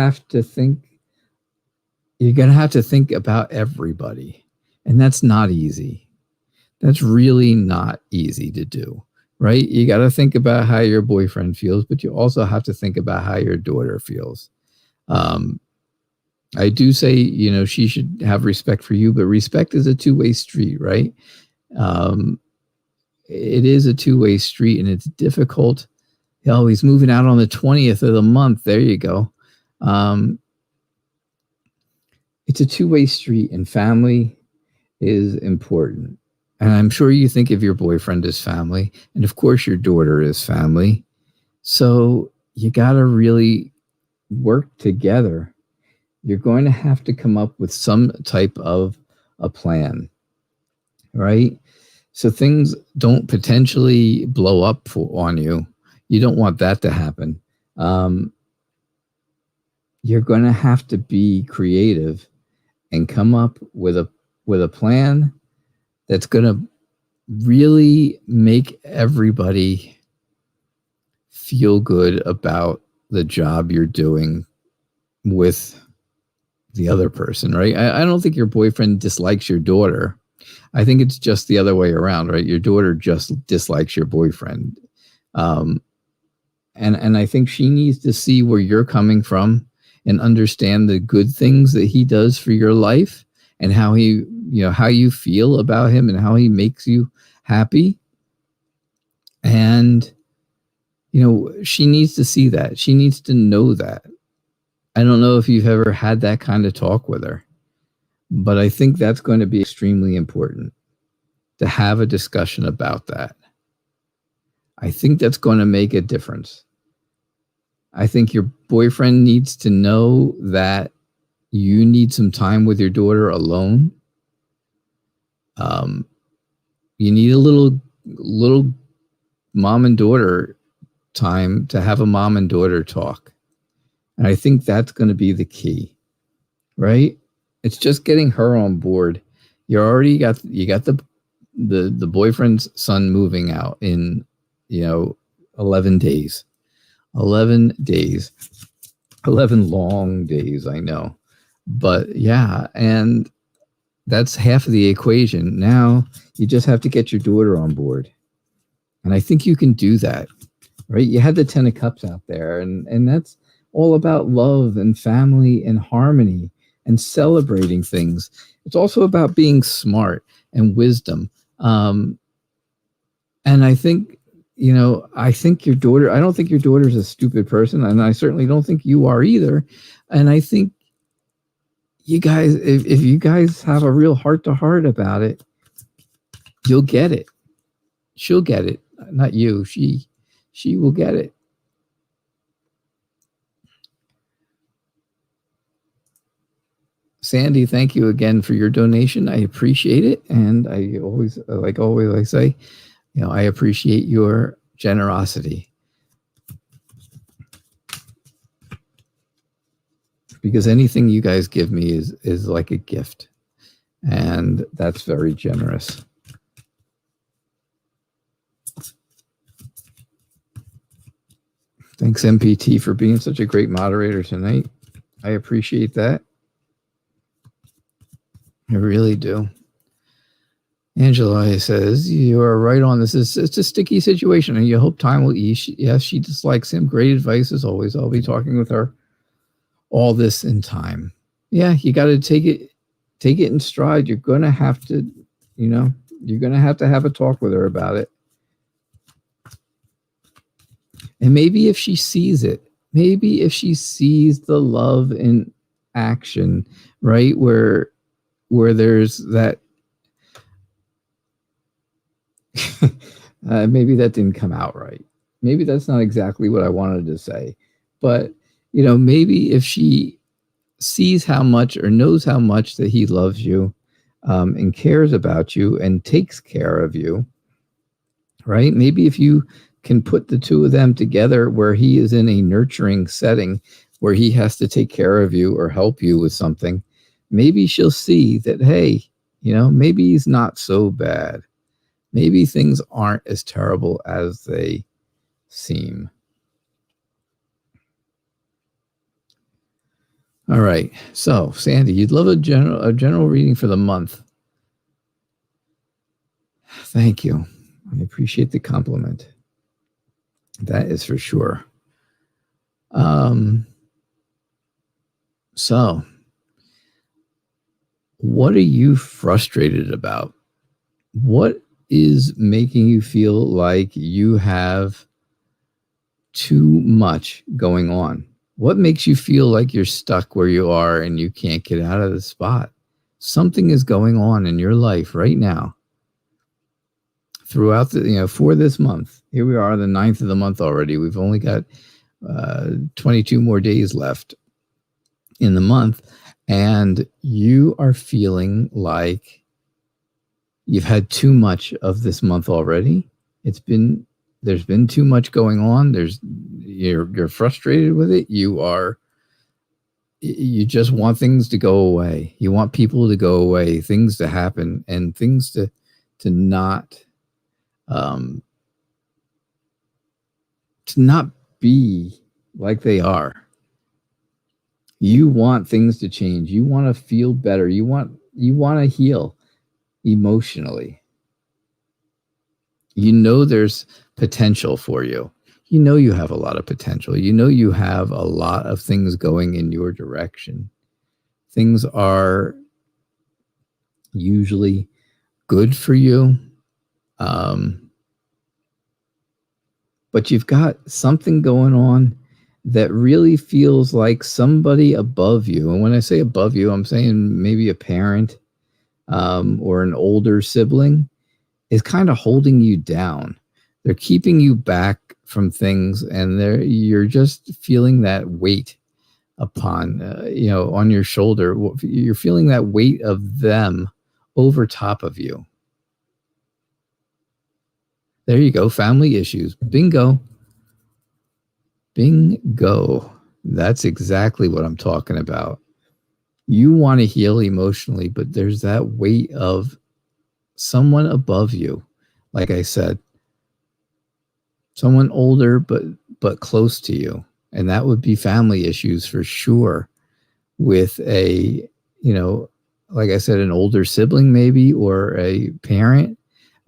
to have to think about everybody. And that's not easy. That's really not easy to do, right? You got to think about how your boyfriend feels, but you also have to think about how your daughter feels. I do say, she should have respect for you, but respect is a two-way street, right? It is a two-way street, and it's difficult. He's moving out on the 20th of the month. There you go. It's a two-way street, and family is important. And I'm sure you think of your boyfriend as family, and of course your daughter is family. So you got to really work together. You're going to have to come up with some type of a plan, right? So things don't potentially blow up on you. You don't want that to happen. You're going to have to be creative and come up with a plan that's going to really make everybody feel good about the job you're doing with the other person, right? I don't think your boyfriend dislikes your daughter. I think it's just the other way around, right? Your daughter just dislikes your boyfriend. And I think she needs to see where you're coming from and understand the good things that he does for your life and how how you feel about him and how he makes you happy. And, she needs to see that. She needs to know that. I don't know if you've ever had that kind of talk with her, but I think that's going to be extremely important to have a discussion about that. I think that's going to make a difference. I think your boyfriend needs to know that you need some time with your daughter alone. You need a little mom and daughter time to have a mom and daughter talk. And I think that's going to be the key, right? It's just getting her on board. You got the boyfriend's son moving out in 11 days. 11 days. 11 long days, I know. But yeah, and that's half of the equation. Now you just have to get your daughter on board. And I think you can do that, right? You had the 10 of Cups out there, and that's all about love and family and harmony and celebrating things. It's also about being smart and wisdom. And I think, I think your daughter, I don't think your daughter's a stupid person, and I certainly don't think you are either. And I think you guys, if you guys have a real heart-to-heart about it, you'll get it. She'll get it. Not you. She will get it. Sandy, thank you again for your donation. I appreciate it. And I always, I say, I appreciate your generosity. Because anything you guys give me is like a gift. And that's very generous. Thanks, MPT, for being such a great moderator tonight. I appreciate that. I really do. Angela says, you are right on this. It's a sticky situation, and you hope time will ease. Yes, she dislikes him. Great advice as always. I'll be talking with her all this in time. Yeah, you got to take it in stride. You're going to have to, you're going to have a talk with her about it. And maybe if she sees it, maybe if she sees the love in action, right, where there's that, maybe that didn't come out right. Maybe that's not exactly what I wanted to say. But, maybe if she sees how much or knows how much that he loves you and cares about you and takes care of you, right? Maybe if you can put the two of them together where he is in a nurturing setting where he has to take care of you or help you with something, maybe she'll see that, hey, maybe he's not so bad. Maybe things aren't as terrible as they seem. All right. So, Sandy, you'd love a general reading for the month. Thank you. I appreciate the compliment. That is for sure. So, what are you frustrated about? What is making you feel like you have too much going on? What makes you feel like you're stuck where you are and you can't get out of the spot? Something is going on in your life right now. Throughout the, for this month, here we are, the 9th of the month already. We've only got 22 more days left in the month. And you are feeling like you've had too much of this month already. There's been too much going on. You're frustrated with it. You just want things to go away. You want people to go away, things to happen, and things to not be like they are. You want things to change. You want to feel better. You want to heal emotionally. There's potential for you. You have a lot of potential. You have a lot of things going in your direction. Things are usually good for you. But you've got something going on that really feels like somebody above you. And when I say above you, I'm saying maybe a parent or an older sibling is kind of holding you down. They're keeping you back from things, and you're just feeling that weight upon, on your shoulder. You're feeling that weight of them over top of you. There you go. Family issues. Bingo. Bingo. That's exactly what I'm talking about. You want to heal emotionally, but there's that weight of someone above you. Like I said, someone older, but but close to you. And that would be family issues for sure, with a, like I said, an older sibling maybe, or a parent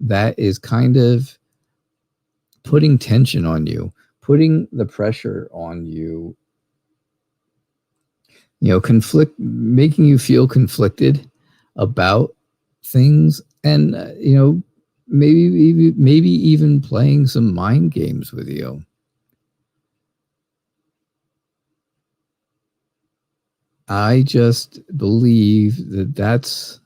that is kind of putting tension on you, putting the pressure on you, making you feel conflicted about things, and maybe even playing some mind games with you. I just believe that's,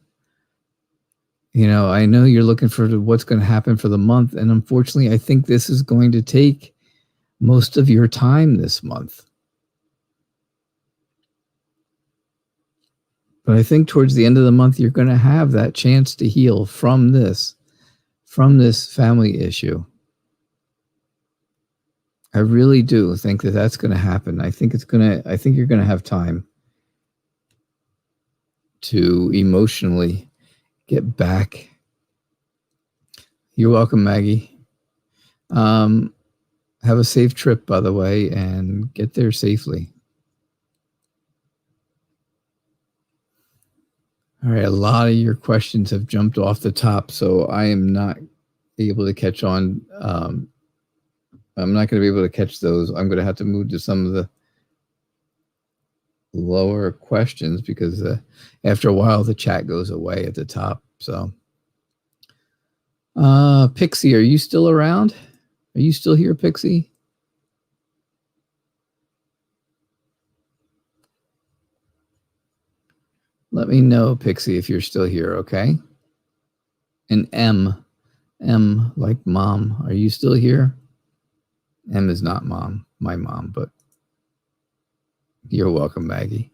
I know you're looking for what's going to happen for the month, and unfortunately, I think this is going to take most of your time this month. But I think towards the end of the month, you're going to have that chance to heal from this family issue. I really do think that that's going to happen. I think you're going to have time to emotionally get back. You're welcome, Maggie. Have a safe trip, by the way, and get there safely. All right, a lot of your questions have jumped off the top, so I am not able to catch on. I'm not going to be able to catch those. I'm going to have to move to some of the lower questions because after a while the chat goes away at the top. So, Pixie, are you still around? Are you still here, Pixie? Let me know, Pixie, if you're still here, okay? And M like mom, are you still here? M is not mom, my mom, but you're welcome, Maggie.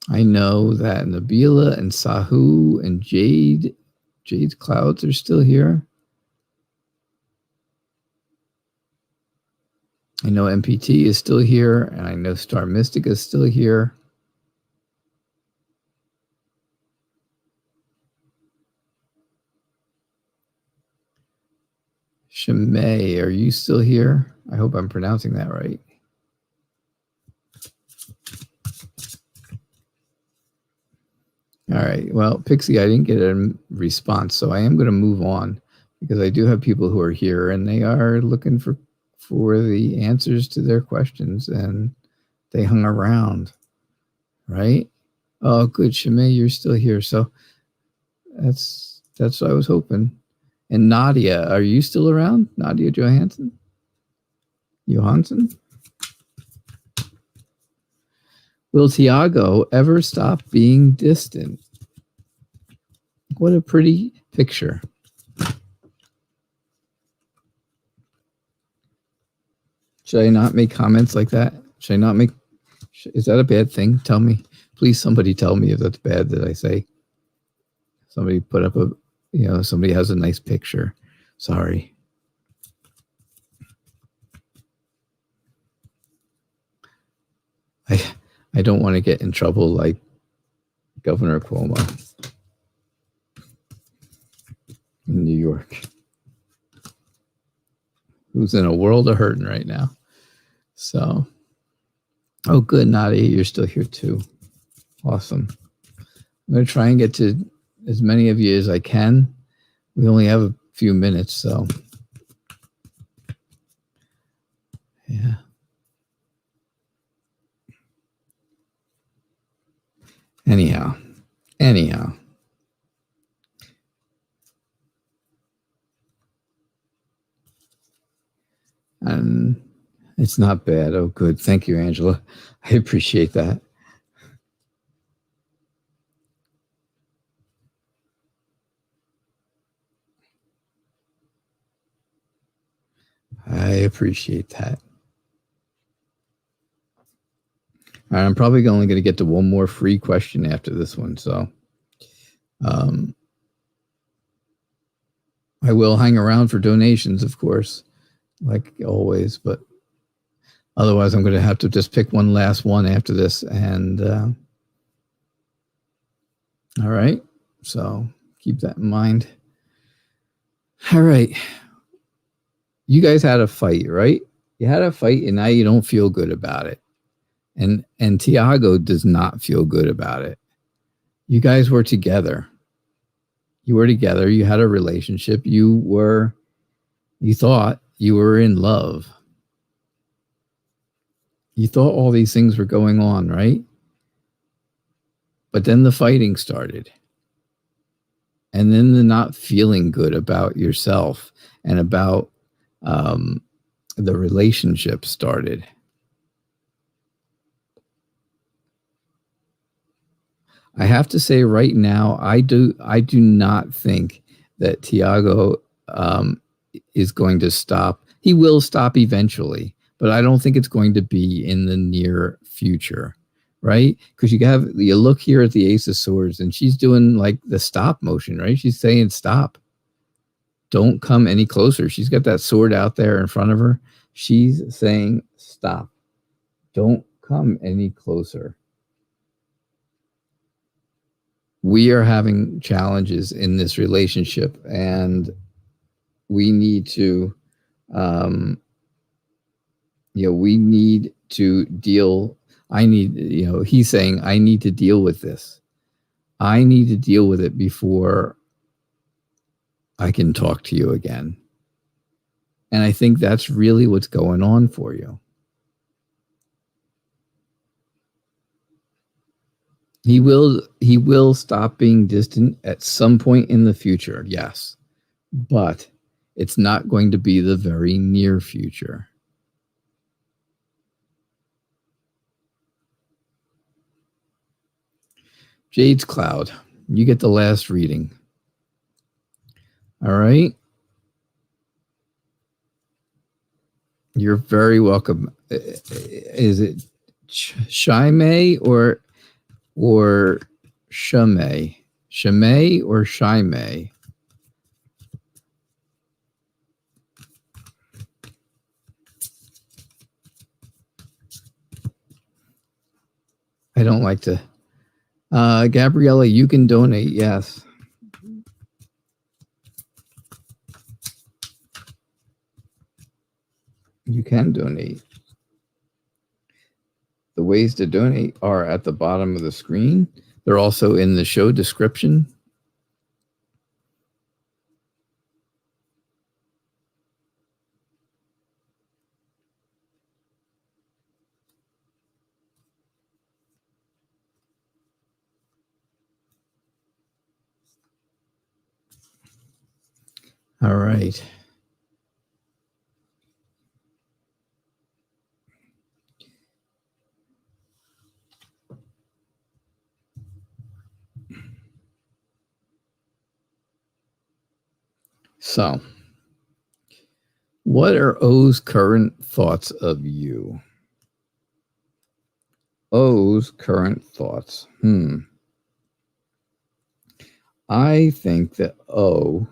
I know that Nabila and Sahu and Jade's Clouds are still here. I know MPT is still here, and I know Star Mystic is still here. Shimei, are you still here? I hope I'm pronouncing that right. All right. Well, Pixie, I didn't get a response, so I am going to move on because I do have people who are here and they are looking for the answers to their questions, and they hung around, right? Oh, good, Shimei, you're still here. So that's what I was hoping. And Nadia, are you still around? Nadia Johansson? Will Tiago ever stop being distant? What a pretty picture. Should I not make comments like that? Should I not make... Is that a bad thing? Tell me. Please, somebody tell me if that's bad that I say. Somebody put up somebody has a nice picture. Sorry. I don't want to get in trouble like Governor Cuomo in New York, who's in a world of hurting right now. So, oh, good, Nadia, you're still here too. Awesome. I'm going to try and get to as many of you as I can. We only have a few minutes, so yeah. Anyhow. And it's not bad. Oh, good. Thank you, Angela. I appreciate that. I appreciate that. All right, I'm probably only going to get to one more free question after this one, so I will hang around for donations, of course, like always, but otherwise I'm going to have to just pick one last one after this. And all right, so keep that in mind. All right. you guys had a fight, right? You had a fight and now you don't feel good about it. And Tiago does not feel good about it. You guys were together. You were together. You had a relationship. You thought you were in love. You thought all these things were going on, right? But then the fighting started. And then the not feeling good about yourself and about the relationship started. I have to say right now, I do not think that Tiago is going to stop. He will stop eventually, but I don't think it's going to be in the near future, right? Because you look here at the Ace of Swords, and she's doing like the stop motion, right? She's saying stop. Don't come any closer. She's got that sword out there in front of her. She's saying stop. Don't come any closer. We are having challenges in this relationship, and we need to, we need to deal. He's saying, I need to deal with this. I need to deal with it before I can talk to you again. And I think that's really what's going on for you. He will stop being distant at some point in the future, yes. But it's not going to be the very near future. Jade's Cloud, you get the last reading. All right. You're very welcome. Is it Shime or Shame? Shame or Shime? I don't like to. Gabriella, you can donate. Yes. You can donate. The ways to donate are at the bottom of the screen. They're also in the show description. All right. So, what are O's current thoughts of you? O's current thoughts. I think that O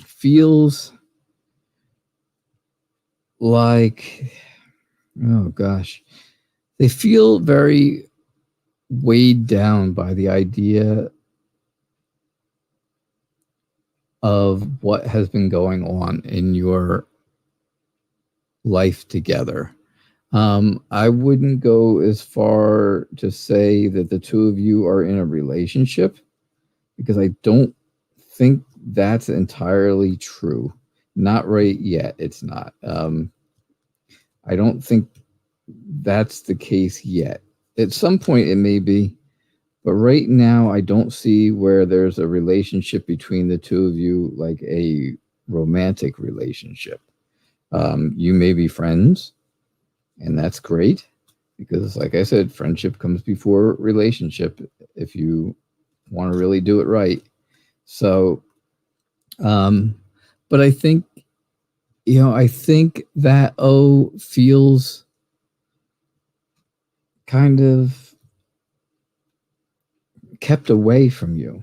feels like, oh gosh, they feel very weighed down by the idea of what has been going on in your life together. I wouldn't go as far to say that the two of you are in a relationship, because I don't think that's entirely true. Not right yet. It's not. I don't think that's the case yet. At some point it may be, but right now I don't see where there's a relationship between the two of you, like a romantic relationship. You may be friends, and that's great, because like I said, friendship comes before relationship if you want to really do it right. So, but I think, I think that O feels kind of kept away from you,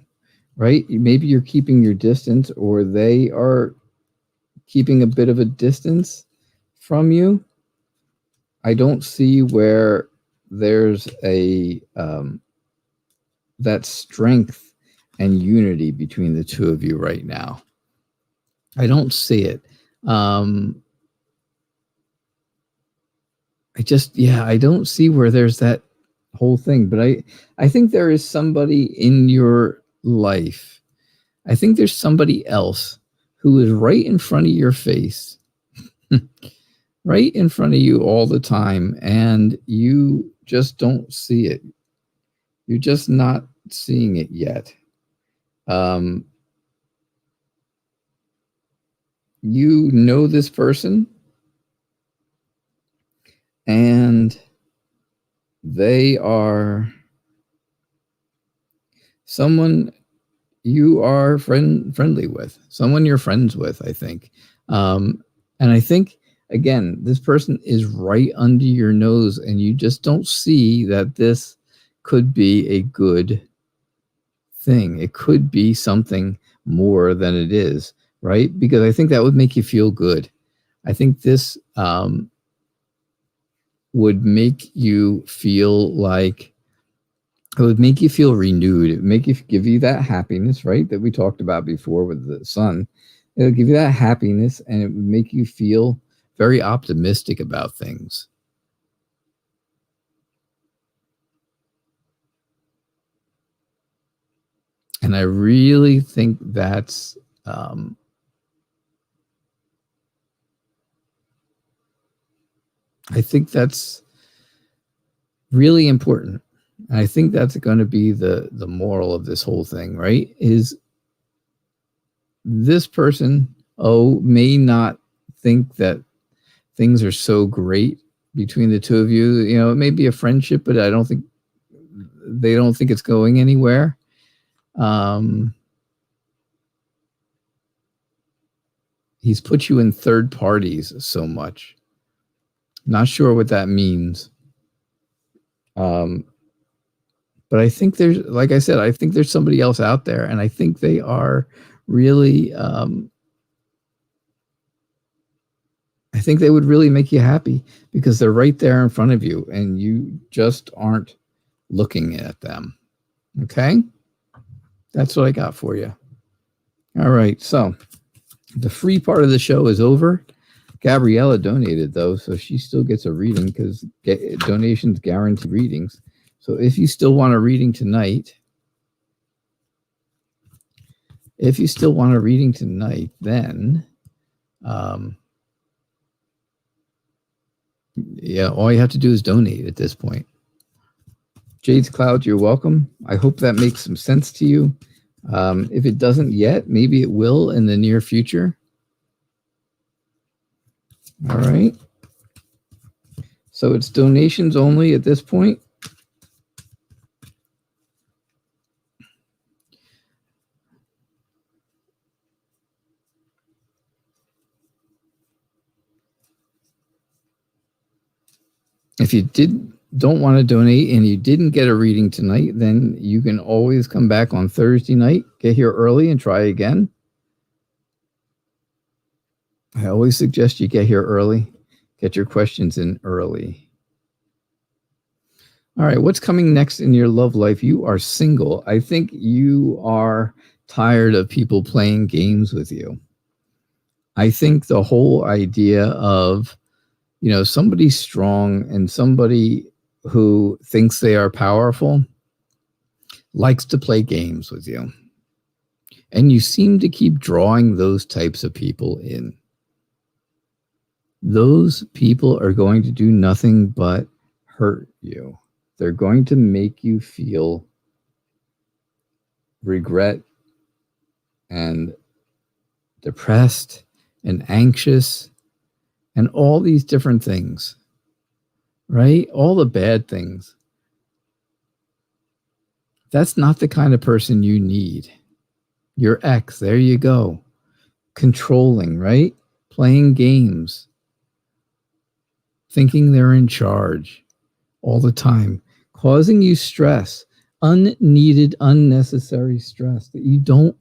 right? Maybe you're keeping your distance, or they are keeping a bit of a distance from you. I don't see where there's a that strength and unity between the two of you right now. I don't see it. I don't see where there's that whole thing, but I think there is somebody in your life. I think there's somebody else who is right in front of your face, right in front of you all the time, and you just don't see it. You're just not seeing it yet. You know this person, and they are someone you are friendly with, someone you're friends with, I think. And I think, again, this person is right under your nose, and you just don't see that this could be a good thing. It could be something more than it is, right? Because I think that would make you feel good. I think this would make you feel like, it would make you feel renewed. It would make you, give you that happiness, right, that we talked about before with the sun. It would give you that happiness, and it would make you feel very optimistic about things. And I really think that's really important. And I think that's going to be the moral of this whole thing, right? Is this person, may not think that things are so great between the two of you. You know, it may be a friendship, but they don't think it's going anywhere. He's put you in third parties so much. Not sure what that means. But I think there's, like I said, I think there's somebody else out there, and I think they are really, I think they would really make you happy because they're right there in front of you, and you just aren't looking at them. Okay? That's what I got for you. All right, so the free part of the show is over. Gabriella donated, though, so she still gets a reading because donations guarantee readings. So if you still want a reading tonight, then all you have to do is donate at this point. Jade's Cloud, you're welcome. I hope that makes some sense to you. If it doesn't yet, maybe it will in the near future. All right. So it's donations only at this point. If you don't want to donate and you didn't get a reading tonight, then you can always come back on Thursday night, get here early and try again. I always suggest you get here early, get your questions in early. All right, what's coming next in your love life? You are single. I think you are tired of people playing games with you. I think the whole idea of, somebody strong and somebody who thinks they are powerful likes to play games with you. And you seem to keep drawing those types of people in. Those people are going to do nothing but hurt you. They're going to make you feel regret and depressed and anxious and all these different things, right? All the bad things. That's not the kind of person you need. Your ex, there you go. Controlling, right? Playing games. Thinking they're in charge all the time. Causing you stress. Unneeded, unnecessary stress that you don't,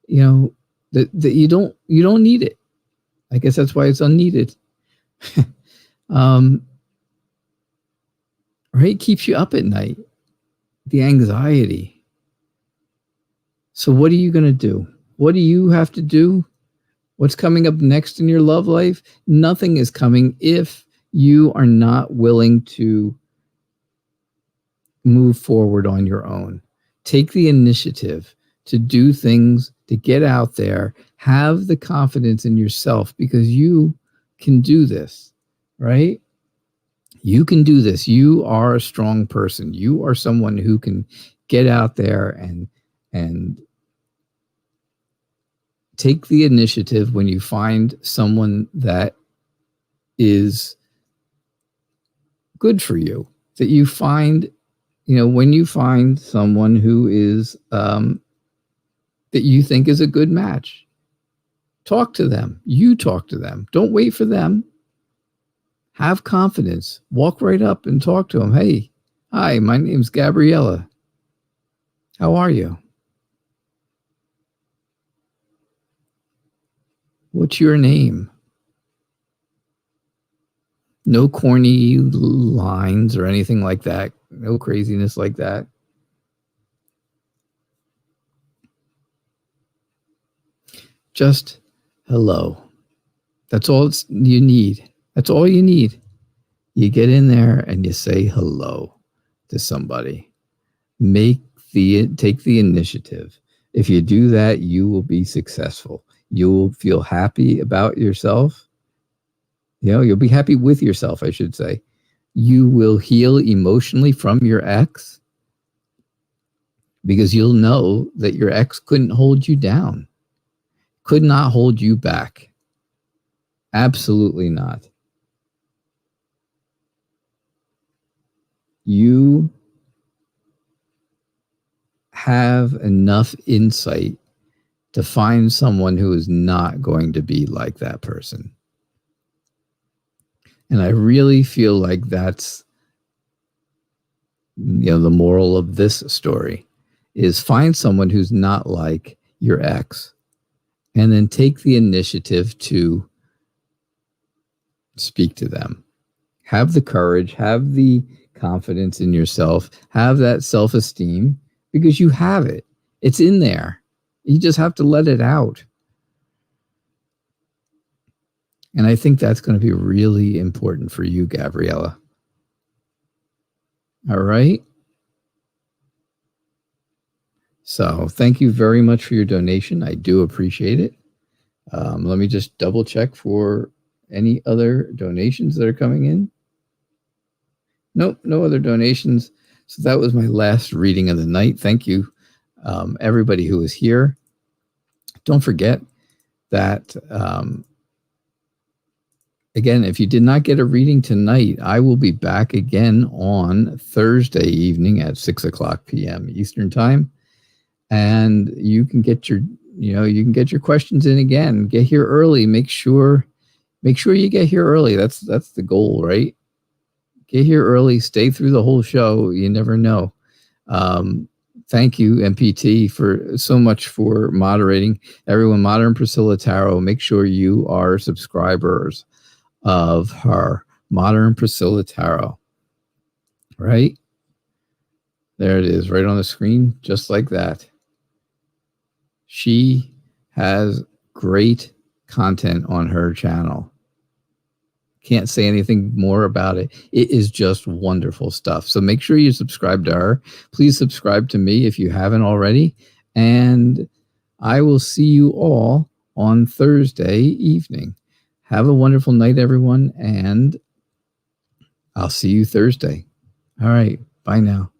that you don't need it. I guess that's why it's unneeded. Right? Keeps you up at night. The anxiety. So what are you going to do? What do you have to do? What's coming up next in your love life? Nothing is coming if you are not willing to move forward on your own. Take the initiative to do things, to get out there, have the confidence in yourself, because you can do this, right? You can do this. You are a strong person. You are someone who can get out there and take the initiative when you find someone that is good for you, that you find, when you find someone who is, that you think is a good match, talk to them. You talk to them. Don't wait for them. Have confidence. Walk right up and talk to them. Hey, hi, my name's Gabriella. How are you? What's your name? No corny lines or anything like that. No craziness like that. Just hello. That's all you need. That's all you need. You get in there and you say hello to somebody. Take the initiative. If you do that, you will be successful. You will feel happy about yourself. You'll be happy with yourself, I should say. You will heal emotionally from your ex, because you'll know that your ex couldn't hold you down, could not hold you back. Absolutely not. You have enough insight to find someone who is not going to be like that person. And I really feel like that's, the moral of this story is find someone who's not like your ex, and then take the initiative to speak to them. Have the courage, have the confidence in yourself, have that self-esteem, because you have it. It's in there. You just have to let it out. And I think that's going to be really important for you, Gabriella. All right. So thank you very much for your donation. I do appreciate it. Let me just double check for any other donations that are coming in. Nope, no other donations. So that was my last reading of the night. Thank you, everybody who was here. Don't forget that, again, if you did not get a reading tonight, I will be back again on Thursday evening at 6:00 p.m. Eastern Time. And you can get your questions in again. Get here early. Make sure you get here early. That's the goal, right? Get here early. Stay through the whole show. You never know. Thank you, MPT, for so much for moderating. Everyone, Modern Priscilla Tarot. Make sure you are subscribers of her Modern Priscilla Tarot. Right there, it is, right on the screen, just like that. She has great content on her channel. Can't say anything more about it. It is just wonderful stuff. So make sure you subscribe to her. Please subscribe to me if you haven't already. And I will see you all on Thursday evening. Have a wonderful night, everyone. And I'll see you Thursday. All right. Bye now.